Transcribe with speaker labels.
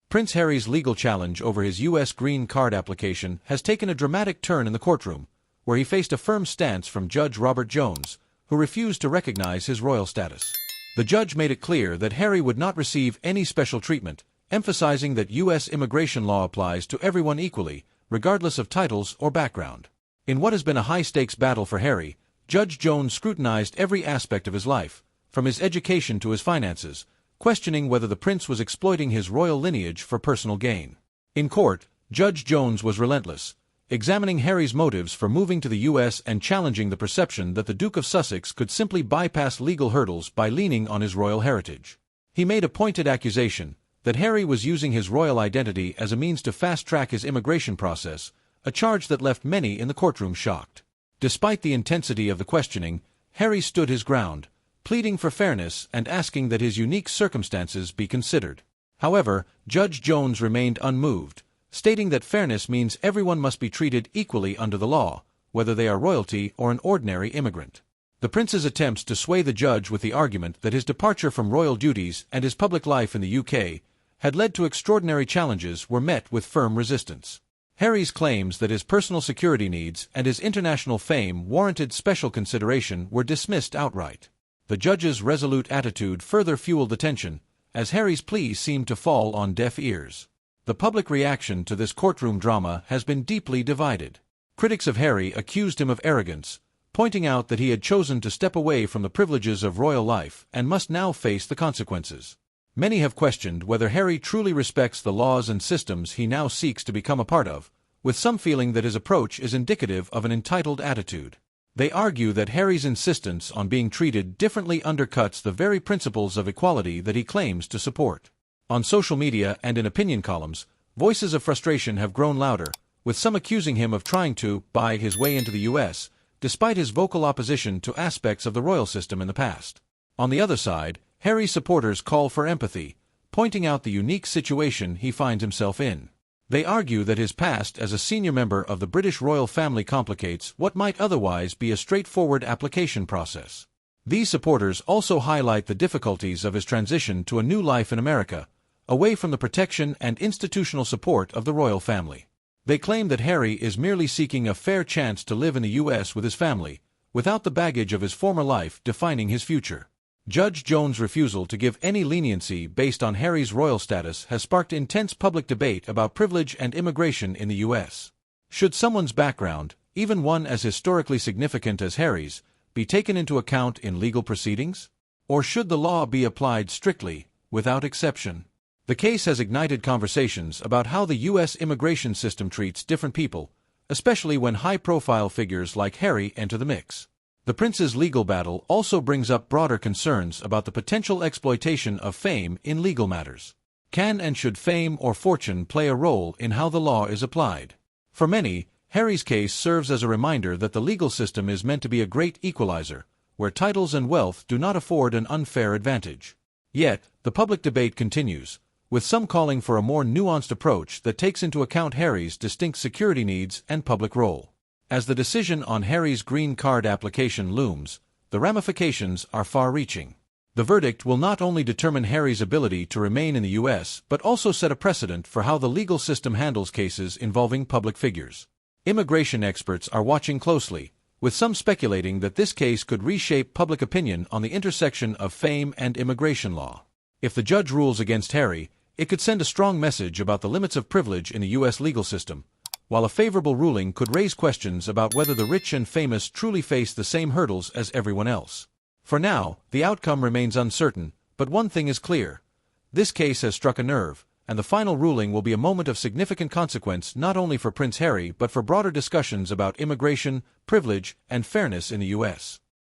Speaker 1: Prince Harry's legal challenge over his U.S. green card application has taken a dramatic turn in the courtroom, where he faced a firm stance from Judge Robert Jones, who refused to recognize his royal status. The judge made it clear that Harry would not receive any special treatment, emphasizing that U.S. immigration law applies to everyone equally, regardless of titles or background. In what has been a high-stakes battle for Harry, Judge Jones scrutinized every aspect of his life, from his education to his finances, questioning whether the prince was exploiting his royal lineage for personal gain. In court, Judge Jones was relentless, examining Harry's motives for moving to the U.S. and challenging the perception that the Duke of Sussex could simply bypass legal hurdles by leaning on his royal heritage. He made a pointed accusation that Harry was using his royal identity as a means to fast-track his immigration process, a charge that left many in the courtroom shocked. Despite the intensity of the questioning, Harry stood his ground, pleading for fairness and asking that his unique circumstances be considered. However, Judge Jones remained unmoved, stating that fairness means everyone must be treated equally under the law, whether they are royalty or an ordinary immigrant. The prince's attempts to sway the judge with the argument that his departure from royal duties and his public life in the UK had led to extraordinary challenges were met with firm resistance. Harry's claims that his personal security needs and his international fame warranted special consideration were dismissed outright. The judge's resolute attitude further fueled the tension, as Harry's plea seemed to fall on deaf ears. The public reaction to this courtroom drama has been deeply divided. Critics of Harry accused him of arrogance, pointing out that he had chosen to step away from the privileges of royal life and must now face the consequences. Many have questioned whether Harry truly respects the laws and systems he now seeks to become a part of, with some feeling that his approach is indicative of an entitled attitude. They argue that Harry's insistence on being treated differently undercuts the very principles of equality that he claims to support. On social media and in opinion columns, voices of frustration have grown louder, with some accusing him of trying to buy his way into the U.S., despite his vocal opposition to aspects of the royal system in the past. On the other side, Harry's supporters call for empathy, pointing out the unique situation he finds himself in. They argue that his past as a senior member of the British royal family complicates what might otherwise be a straightforward application process. These supporters also highlight the difficulties of his transition to a new life in America, away from the protection and institutional support of the royal family. They claim that Harry is merely seeking a fair chance to live in the U.S. with his family, without the baggage of his former life defining his future. Judge Jones' refusal to give any leniency based on Harry's royal status has sparked intense public debate about privilege and immigration in the U.S. Should someone's background, even one as historically significant as Harry's, be taken into account in legal proceedings? Or should the law be applied strictly, without exception? The case has ignited conversations about how the U.S. immigration system treats different people, especially when high-profile figures like Harry enter the mix. The prince's legal battle also brings up broader concerns about the potential exploitation of fame in legal matters. Can and should fame or fortune play a role in how the law is applied? For many, Harry's case serves as a reminder that the legal system is meant to be a great equalizer, where titles and wealth do not afford an unfair advantage. Yet, the public debate continues, with some calling for a more nuanced approach that takes into account Harry's distinct security needs and public role. As the decision on Harry's green card application looms, the ramifications are far-reaching. The verdict will not only determine Harry's ability to remain in the U.S. but also set a precedent for how the legal system handles cases involving public figures. Immigration experts are watching closely, with some speculating that this case could reshape public opinion on the intersection of fame and immigration law. If the judge rules against Harry, it could send a strong message about the limits of privilege in the U.S. legal system, while a favorable ruling could raise questions about whether the rich and famous truly face the same hurdles as everyone else. For now, the outcome remains uncertain, but one thing is clear. This case has struck a nerve, and the final ruling will be a moment of significant consequence not only for Prince Harry but for broader discussions about immigration, privilege, and fairness in the U.S.